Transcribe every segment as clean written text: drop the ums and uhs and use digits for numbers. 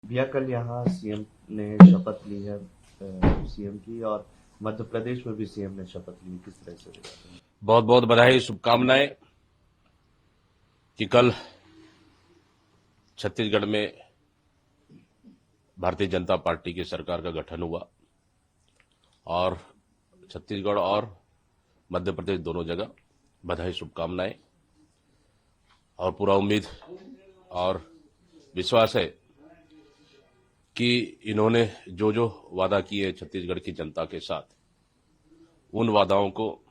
भैया कल यहाँ सीएम ने शपथ ली है सीएम की, और मध्य प्रदेश में भी सीएम ने शपथ ली। किस तरह से देखते हैं? बहुत बहुत बधाई, शुभकामनाएं कि कल छत्तीसगढ़ में भारतीय जनता पार्टी की सरकार का गठन हुआ और छत्तीसगढ़ और मध्य प्रदेश दोनों जगह बधाई, शुभकामनाएं और पूरा उम्मीद और विश्वास है कि इन्होंने जो जो वादा किए छत्तीसगढ़ की जनता के साथ, उन वादाओं को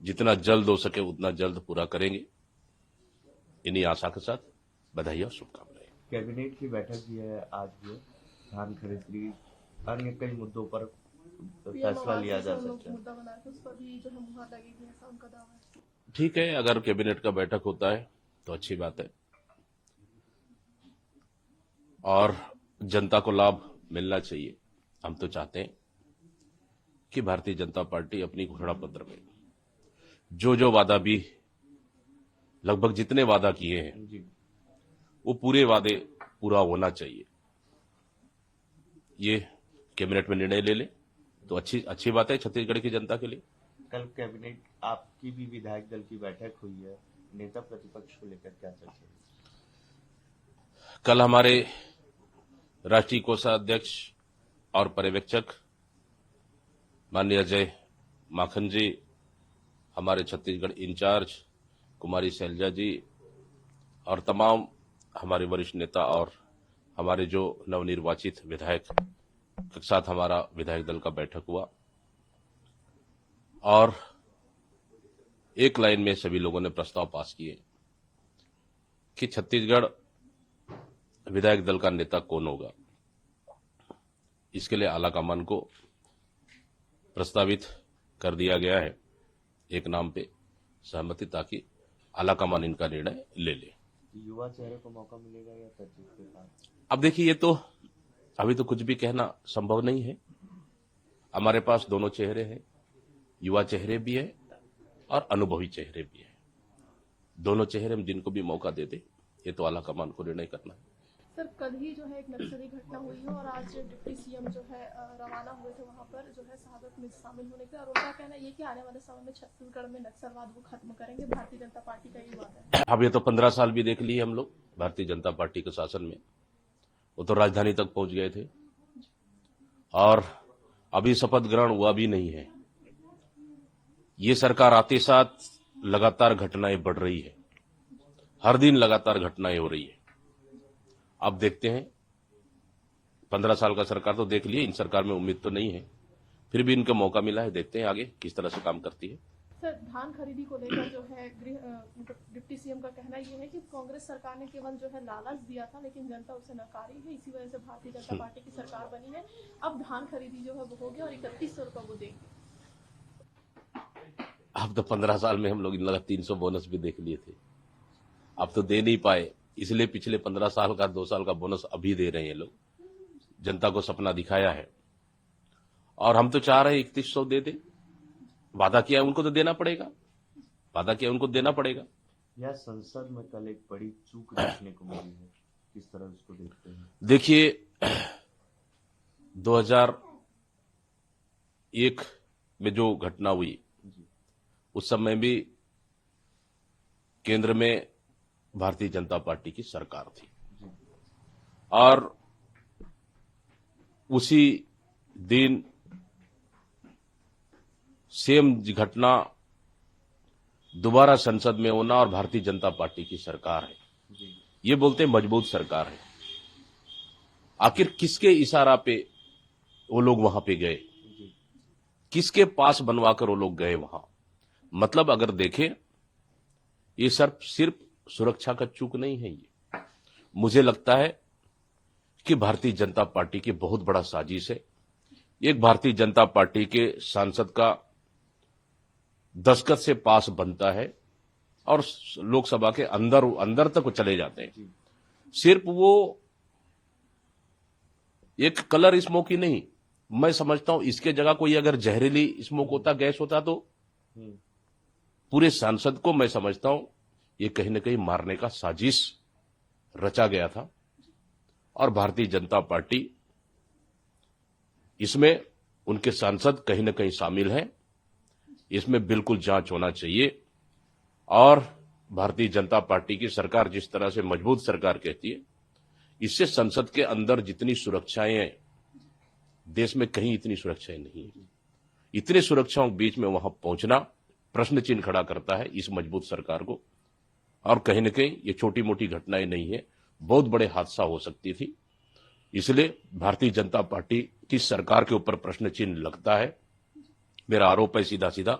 जितना जल्द हो सके उतना जल्द पूरा करेंगे। इन्हीं आशा के साथ बधाई और शुभकामनाएं। कैबिनेट की बैठक भी है आज भी, धान खरीदी, अन्य कई मुद्दों पर फैसला लिया जा सकता है। मुद्दा बना के उस पर भी जो है मुहर लगेगी, ऐसा उनका दावा है। ठीक है, अगर कैबिनेट का बैठक होता है तो अच्छी बात है और जनता को लाभ मिलना चाहिए। हम तो चाहते हैं कि भारतीय जनता पार्टी अपनी घोषणा पत्र में जो जो वादा भी, लगभग जितने वादा किए हैं, वो पूरे वादे पूरा होना चाहिए। ये कैबिनेट में निर्णय ले ले तो अच्छी बात है छत्तीसगढ़ की जनता के लिए। कल कैबिनेट आपकी भी विधायक दल की बैठक हुई है, नेता प्रतिपक्ष को लेकर क्या चर्चा हुई? कल हमारे राष्ट्रीय कोषाध्यक्ष और पर्यवेक्षक माननीय अजय माखन जी, हमारे छत्तीसगढ़ इंचार्ज कुमारी शैलजा जी और तमाम हमारे वरिष्ठ नेता और हमारे जो नवनिर्वाचित विधायक के साथ हमारा विधायक दल का बैठक हुआ और एक लाइन में सभी लोगों ने प्रस्ताव पास किए कि छत्तीसगढ़ विधायक दल का नेता कौन होगा। इसके लिए आलाकमान को प्रस्तावित कर दिया गया है, एक नाम पे सहमति, ताकि आलाकमान इनका निर्णय ले ले। युवा चेहरे को मौका मिलेगा या तरजीह के बाद? अब देखिए, ये तो अभी तो कुछ भी कहना संभव नहीं है। हमारे पास दोनों चेहरे हैं, युवा चेहरे भी है और अनुभवी चेहरे भी है। दोनों चेहरे में जिनको भी मौका दे दे, ये तो आलाकमान को निर्णय करना है। सर, कल ही जो है एक नक्सली घटना हुई है और आज डिप्टी सीएम जो है रवाना हुए थे वहां पर जो है शहादत में शामिल होने के, और उनका कहना ये कि आने वाले समय में छत्तीसगढ़ में नक्सलवाद को खत्म करेंगे। भारतीय जनता पार्टी का ये वादा है। अब ये तो 15 साल भी देख लिए हम लोग भारतीय जनता पार्टी के शासन में। वो तो राजधानी तक पहुंच गए थे और अभी शपथ ग्रहण हुआ भी नहीं है। ये सरकार आते साथ लगातार घटनाएं बढ़ रही है, हर दिन लगातार घटनाएं हो रही है। अब देखते हैं, 15 साल का सरकार तो देख लिए, इन सरकार में उम्मीद तो नहीं है, फिर भी इनको मौका मिला है। देखते हैं आगे किस तरह से काम करती है। सर, धान खरीदी को लेकर जो है डिप्टी सीएम का कहना यह है कि कांग्रेस सरकार ने केवल जो है लालच दिया था, लेकिन जनता उसे नकारी है, इसी वजह से भारतीय जनता पार्टी की सरकार बनी है। अब धान खरीदी जो है वो होगी और 3100 रुपये वो देंगे। अब तो 15 साल में हम लोग इन लगा 300 बोनस भी देख लिए थे, अब तो दे नहीं पाए, इसलिए पिछले 15 साल का 2 साल का बोनस अभी दे रहे हैं लोग। जनता को सपना दिखाया है और हम तो चाह रहे हैं 3100 दे दे। वादा किया उनको तो देना पड़ेगा, वादा किया उनको देना पड़ेगा। यह संसद में कल एक बड़ी चूक देखने को मिली है, किस तरह उसको देखते हैं? देखिए, 2001 में जो घटना हुई, उस समय भी केंद्र में भारतीय जनता पार्टी की सरकार थी और उसी दिन सेम घटना दोबारा संसद में होना और भारतीय जनता पार्टी की सरकार है, ये बोलते हैं मजबूत सरकार है। आखिर किसके इशारा पे वो लोग वहां पे गए, किसके पास बनवाकर वो लोग गए वहां? मतलब अगर देखें, ये सिर्फ सुरक्षा का चूक नहीं है। ये मुझे लगता है कि भारतीय जनता पार्टी की बहुत बड़ा साजिश है। एक भारतीय जनता पार्टी के सांसद का दस्तखत से पास बनता है और लोकसभा के अंदर तक चले जाते हैं। सिर्फ वो एक कलर स्मोक ही नहीं, मैं समझता हूं इसके जगह कोई अगर जहरीली स्मोक होता, गैस होता, तो पूरे सांसद को मैं समझता हूं ये कहीं न कहीं मारने का साजिश रचा गया था और भारतीय जनता पार्टी इसमें उनके सांसद कहीं न कहीं शामिल हैं। इसमें बिल्कुल जांच होना चाहिए और भारतीय जनता पार्टी की सरकार जिस तरह से मजबूत सरकार कहती है, इससे संसद के अंदर जितनी सुरक्षाएं हैं, देश में कहीं इतनी सुरक्षाएं नहीं है। इतने सुरक्षाओं के बीच में वहां पहुंचना प्रश्न चिन्ह खड़ा करता है इस मजबूत सरकार को। और कहीं न कहीं ये छोटी मोटी घटनाएं नहीं है, बहुत बड़े हादसा हो सकती थी। इसलिए भारतीय जनता पार्टी की सरकार के ऊपर प्रश्न चिन्ह लगता है। मेरा आरोप है सीधा सीधा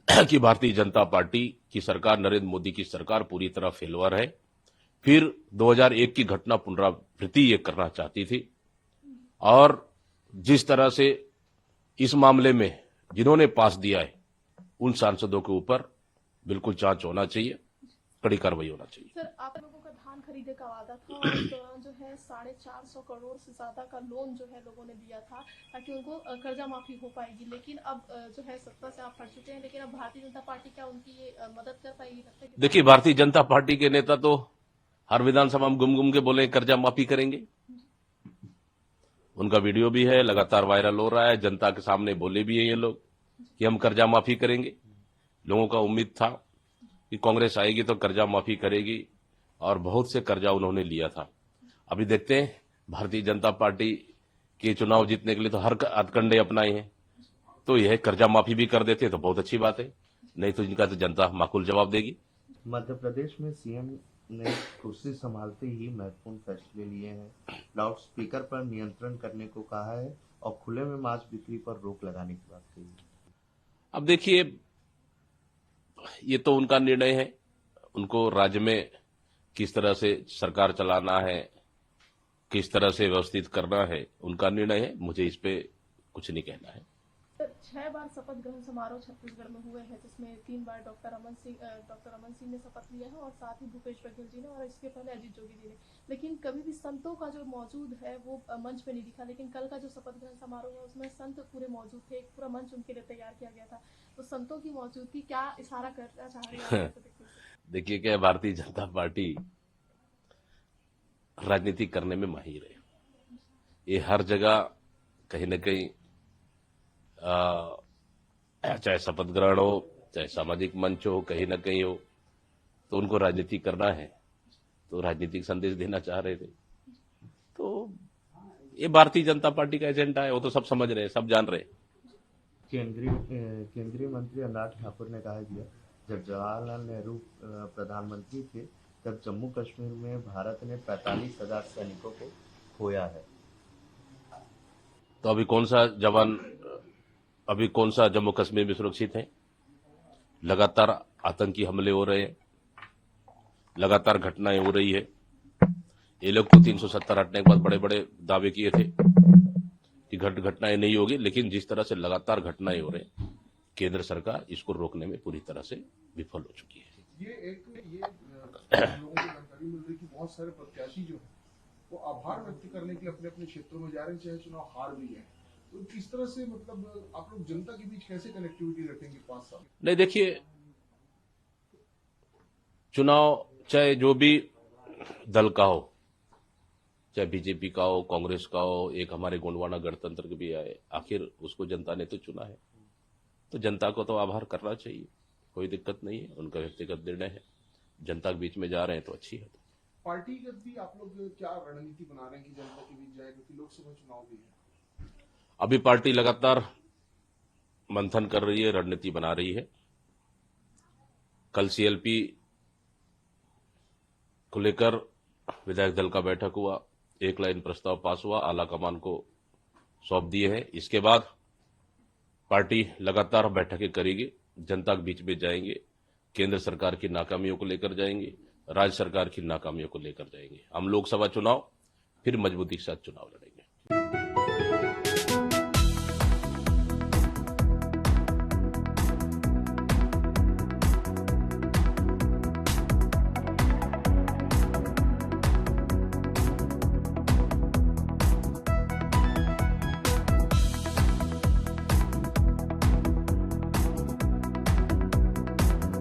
कि भारतीय जनता पार्टी की सरकार, नरेंद्र मोदी की सरकार पूरी तरह फेलवर है। फिर 2001 की घटना पुनरावृत्ति ये करना चाहती थी और जिस तरह से इस मामले में जिन्होंने पास दिया है उन सांसदों के ऊपर बिल्कुल जांच होना चाहिए, कड़ी कार्रवाई होना चाहिए। सर, आप लोगों का धान खरीदे का वादा था और इस दौरान जो है 450 करोड़ से ज्यादा का लोन जो है लोगों ने दिया था ताकि उनको कर्जा माफी हो पाएगी, लेकिन अब जो है सत्ता से आप हट चुके हैं, लेकिन अब भारतीय जनता पार्टी क्या उनकी ये मदद कर पाएगी? लगता है कि देखिए, भारतीय जनता पार्टी के नेता तो हर विधानसभा में घूम घूम के बोले कर्जा माफी करेंगे। उनका वीडियो भी है, लगातार वायरल हो रहा है, जनता के सामने बोले भी है ये लोग कि हम कर्जा माफी करेंगे। लोगों का उम्मीद था कि कांग्रेस आएगी तो कर्जा माफी करेगी और बहुत से कर्जा उन्होंने लिया था। अभी देखते हैं, भारतीय जनता पार्टी के चुनाव जीतने के लिए तो हर हथकंडे अपनाए हैं, तो यह कर्जा माफी भी कर देते तो बहुत अच्छी बात है, नहीं तो इनका तो जनता माकूल जवाब देगी। मध्य प्रदेश में सीएम ने कुर्सी संभालते ही महत्वपूर्ण फैसले लिए हैं। लाउड स्पीकर पर नियंत्रण करने को कहा है और खुले में मांस बिक्री पर रोक लगाने की बात कही है। अब देखिए, ये तो उनका निर्णय है, उनको राज्य में किस तरह से सरकार चलाना है, किस तरह से व्यवस्थित करना है, उनका निर्णय है। मुझे इस पे कुछ नहीं कहना है। 6 बार शपथ ग्रहण समारोह छत्तीसगढ़ में हुए हैं, जिसमें 3 बार डॉक्टर रमन सिंह ने शपथ लिया है और साथ ही भूपेश बघेल जी ने और इसके पहले अजीत जोगी जी ने। लेकिन कभी भी संतों का जो मौजूद है वो मंच पे नहीं दिखा, लेकिन कल का जो शपथ ग्रहण समारोह है उसमें संत पूरे मौजूद थे, एक पूरा मंच उनके लिए तैयार किया गया था। तो संतों की मौजूदगी क्या इशारा करना चाह रही है? देखिए, क्या भारतीय जनता पार्टी राजनीति करने में माहिर है। ये हर जगह कहीं न कहीं चाहे शपथ ग्रहण हो, चाहे सामाजिक मंच हो, कहीं न कहीं हो, तो उनको राजनीति करना है, तो राजनीतिक संदेश देना चाह रहे थे। तो ये भारतीय जनता पार्टी का एजेंडा है, वो तो सब समझ रहे हैं, सब जान रहे हैं। केंद्रीय मंत्री अनुराग ठाकुर ने कहा कि जब जवाहरलाल नेहरू प्रधानमंत्री थे तब जम्मू कश्मीर में भारत ने 45,000 सैनिकों को खोया है। तो अभी कौन सा जम्मू कश्मीर में सुरक्षित है? लगातार आतंकी हमले हो रहे हैं, लगातार घटनाएं हो रही है। ये लोग तो 370 हटने के बाद बड़े बड़े दावे किए थे कि घटनाएं नहीं होगी, लेकिन जिस तरह से लगातार घटनाएं हो रहे हैं, केंद्र सरकार इसको रोकने में पूरी तरह से विफल हो चुकी है। ये लोगों को जानकारी मिल रही कि बहुत सारे प्रत्याशी जो है वो आभार व्यक्त करने के अपने अपने क्षेत्रों में जा रहे हैं, चाहे चुनाव हार भी है। तो किस तरह से मतलब आप लोग जनता के बीच कैसे कनेक्टिविटी रखेंगे 5 साल? नहीं, देखिए, चुनाव चाहे जो भी दल का हो, चाहे बीजेपी का हो, कांग्रेस का हो, एक हमारे गोंडवाना गणतंत्र के भी आए, आखिर उसको जनता ने तो चुना है, तो जनता को तो आभार करना चाहिए, कोई दिक्कत नहीं है, उनका व्यक्तिगत निर्णय है। जनता के बीच में जा रहे हैं तो अच्छी है। पार्टीगत भी आप लोग क्या रणनीति बना रहे हैं कि जनता के बीच जाए, क्योंकि लोकसभा चुनाव भी है? अभी पार्टी लगातार मंथन कर रही है, रणनीति बना रही है। कल सीएलपी को लेकर विधायक दल का बैठक हुआ, 1 लाइन प्रस्ताव पास हुआ, आला कमान को सौंप दिए हैं। इसके बाद पार्टी लगातार बैठकें करेगी, जनता के बीच में जाएंगे, केंद्र सरकार की नाकामियों को लेकर जाएंगे, राज्य सरकार की नाकामियों को लेकर जाएंगे। हम लोकसभा चुनाव फिर मजबूती के साथ चुनाव लड़ेंगे।